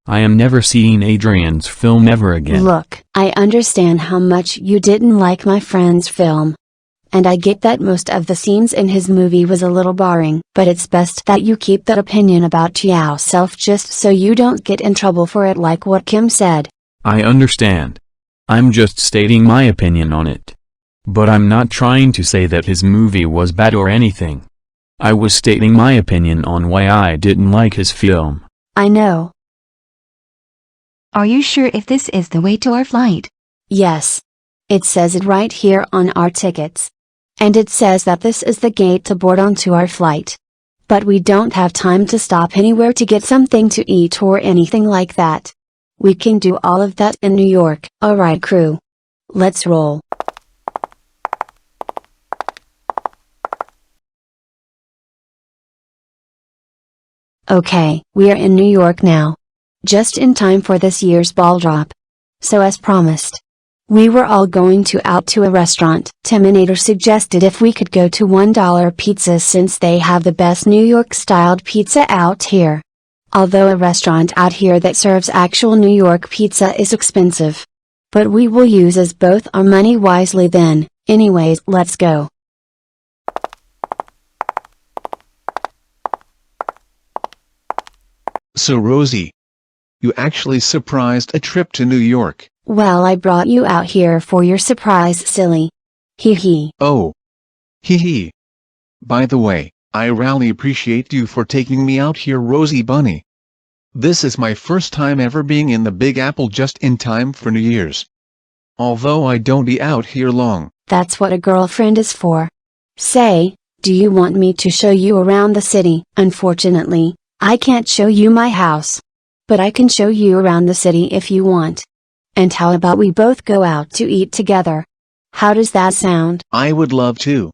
I am never seeing Adrian's film ever again. Look, I understand how much you didn't like my friend's film. And I get that most of the scenes in his movie was a little boring, but it's best that you keep that opinion about yourself just so you don't get in trouble for it like what Kim said. I understand. I'm just stating my opinion on it. But I'm not trying to say that his movie was bad or anything. I was stating my opinion on why I didn't like his film. I know. Are you sure if this is the way to our flight? Yes. It says it right here on our tickets. And it says that this is the gate to board onto our flight. But we don't have time to stop anywhere to get something to eat or anything like that. We can do all of that in New York. Alright crew. Let's roll. Okay, we're in New York now. Just in time for this year's ball drop. So as promised, we were all going out to a restaurant. Timinator suggested if we could go to $1 Pizza since they have the best New York-styled pizza out here. Although a restaurant out here that serves actual New York pizza is expensive. But we will use as both our money wisely then. Anyways, let's go. So Rosie, you actually surprised a trip to New York. Well, I brought you out here for your surprise, silly. Hee hee. Oh. Hee hee. By the way, I really appreciate you for taking me out here, Rosie Bunny. This is my first time ever being in the Big Apple just in time for New Year's. Although I don't be out here long. That's what a girlfriend is for. Say, do you want me to show you around the city? Unfortunately, I can't show you my house. But I can show you around the city if you want. And how about we both go out to eat together? How does that sound? I would love to.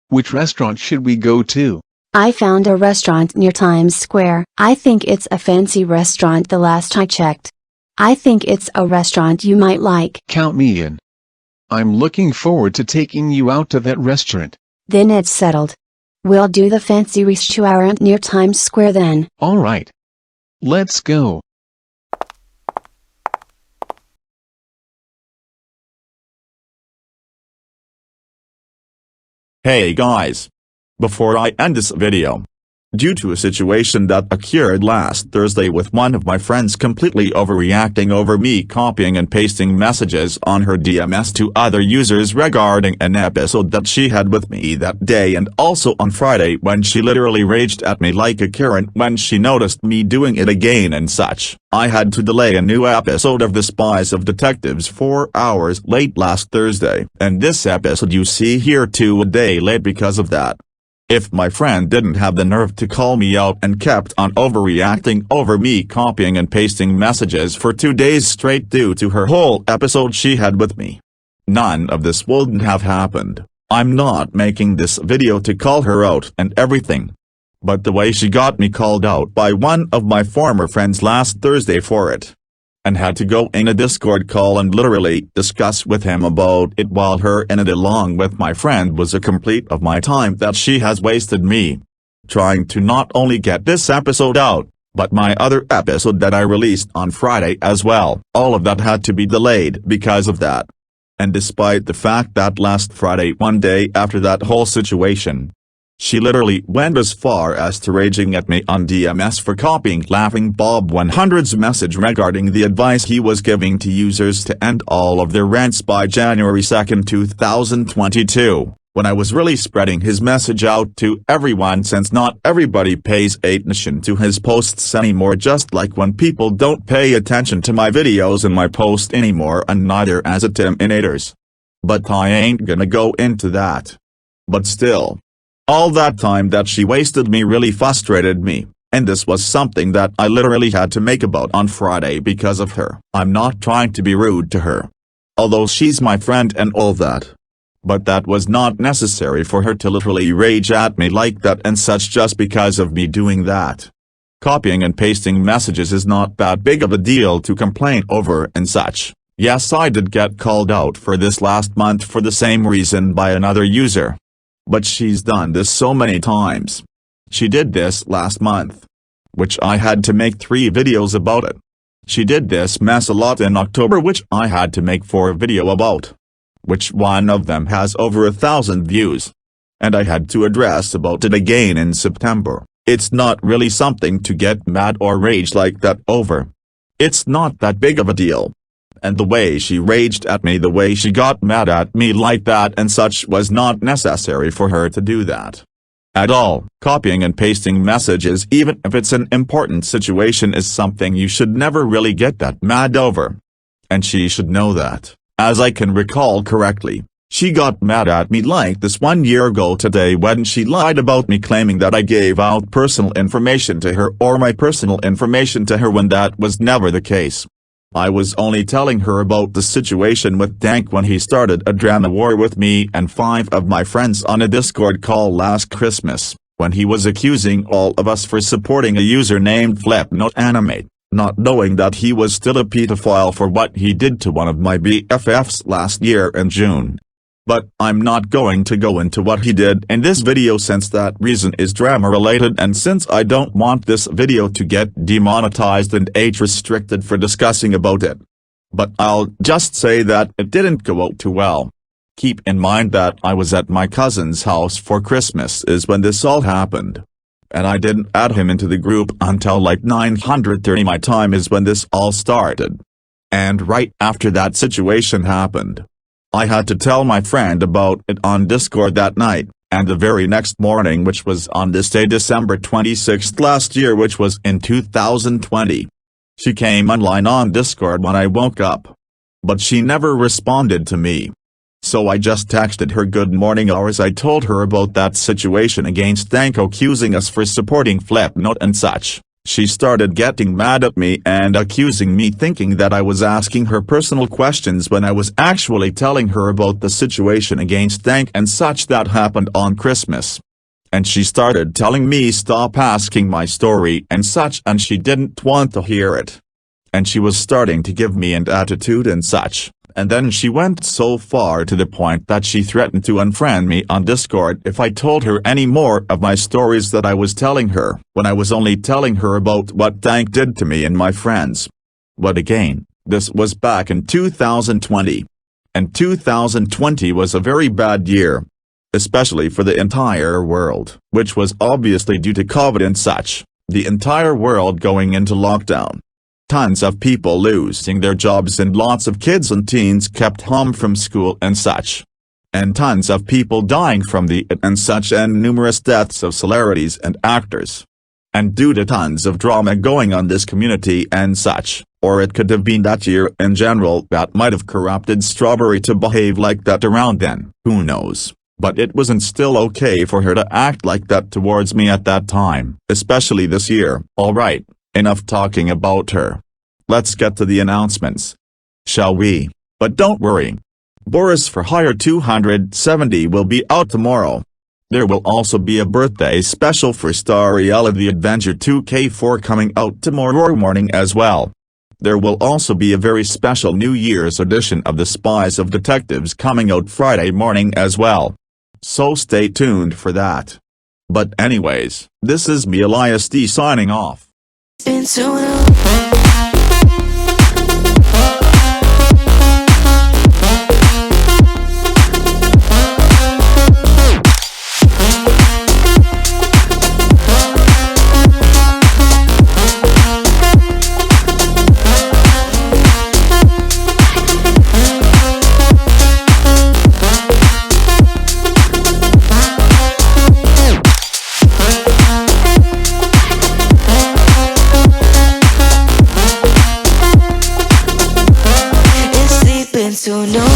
Which restaurant should we go to? I found a restaurant near Times Square. I think it's a fancy restaurant the last I checked. I think it's a restaurant you might like. Count me in. I'm looking forward to taking you out to that restaurant. Then it's settled. We'll do the fancy restaurant near Times Square then. Alright. Let's go. Hey guys! Before I end this video, due to a situation that occurred last Thursday with one of my friends completely overreacting over me copying and pasting messages on her DMs to other users regarding an episode that she had with me that day, and also on Friday when she literally raged at me like a Karen when she noticed me doing it again and such, I had to delay a new episode of The Spies of Detectives 4 hours late last Thursday, and this episode you see here too a day late because of that. If my friend didn't have the nerve to call me out and kept on overreacting over me copying and pasting messages for 2 days straight due to her whole episode she had with me, none of this wouldn't have happened. I'm not making this video to call her out and everything. But the way she got me called out by one of my former friends last Thursday for it, and had to go in a Discord call and literally discuss with him about it while her in it along with my friend, was a complete of my time that she has wasted me trying to not only get this episode out, but my other episode that I released on Friday as well. All of that had to be delayed because of that. And despite the fact that last Friday, one day after that whole situation, she literally went as far as to raging at me on DMs for copying Laughing Bob 100's message regarding the advice he was giving to users to end all of their rants by January 2, 2022, when I was really spreading his message out to everyone since not everybody pays attention to his posts anymore, just like when people don't pay attention to my videos and my post anymore, and neither as a Timinators. But I ain't gonna go into that. But still, all that time that she wasted me really frustrated me, and this was something that I literally had to make about on Friday because of her. I'm not trying to be rude to her, although she's my friend and all that. But that was not necessary for her to literally rage at me like that and such just because of me doing that. Copying and pasting messages is not that big of a deal to complain over and such. Yes, I did get called out for this last month for the same reason by another user. But she's done this so many times. She did this last month, which I had to make 3 videos about it. She did this mess a lot in October, which I had to make for a video about. Which one of them has over 1,000 views. And I had to address about it again in September. It's not really something to get mad or rage like that over. It's not that big of a deal. And the way she raged at me, the way she got mad at me like that and such, was not necessary for her to do that. At all. Copying and pasting messages, even if it's an important situation, is something you should never really get that mad over. And she should know that. As I can recall correctly, she got mad at me like this 1 year ago today when she lied about me, claiming that I gave out personal information to her or my personal information to her, when that was never the case. I was only telling her about the situation with Dank when he started a drama war with me and 5 of my friends on a Discord call last Christmas, when he was accusing all of us for supporting a user named FlipNoteAnimate, not knowing that he was still a pedophile for what he did to one of my BFFs last year in June. But I'm not going to go into what he did in this video, since that reason is drama related, and since I don't want this video to get demonetized and age restricted for discussing about it. But I'll just say that it didn't go out too well. Keep in mind that I was at my cousin's house for Christmas is when this all happened. And I didn't add him into the group until like 9:30 my time is when this all started. And right after that situation happened, I had to tell my friend about it on Discord that night, and the very next morning, which was on this day December 26th last year, which was in 2020. She came online on Discord when I woke up. But she never responded to me. So I just texted her good morning hours. I told her about that situation against Dank accusing us for supporting Flipnote and such. She started getting mad at me and accusing me, thinking that I was asking her personal questions when I was actually telling her about the situation against Dank and such that happened on Christmas. And she started telling me stop asking my story and such, and she didn't want to hear it. And she was starting to give me an attitude and such. And then she went so far to the point that she threatened to unfriend me on Discord if I told her any more of my stories that I was telling her, when I was only telling her about what Dank did to me and my friends. But again, this was back in 2020. And 2020 was a very bad year. Especially for the entire world, which was obviously due to COVID and such, the entire world going into lockdown. Tons of people losing their jobs and lots of kids and teens kept home from school and such. And tons of people dying from the it and such, and numerous deaths of celebrities and actors. And due to tons of drama going on this community and such, or it could have been that year in general that might have corrupted Strawberry to behave like that around then, who knows. But it wasn't still okay for her to act like that towards me at that time, especially this year. Alright. Enough talking about her. Let's get to the announcements. Shall we? But don't worry. Boris for Hire 270 will be out tomorrow. There will also be a birthday special for Stariella the Adventure 2K4 coming out tomorrow morning as well. There will also be a very special New Year's edition of The Spies of Detectives coming out Friday morning as well. So stay tuned for that. But anyways, this is me Elias D signing off. Been so long. So no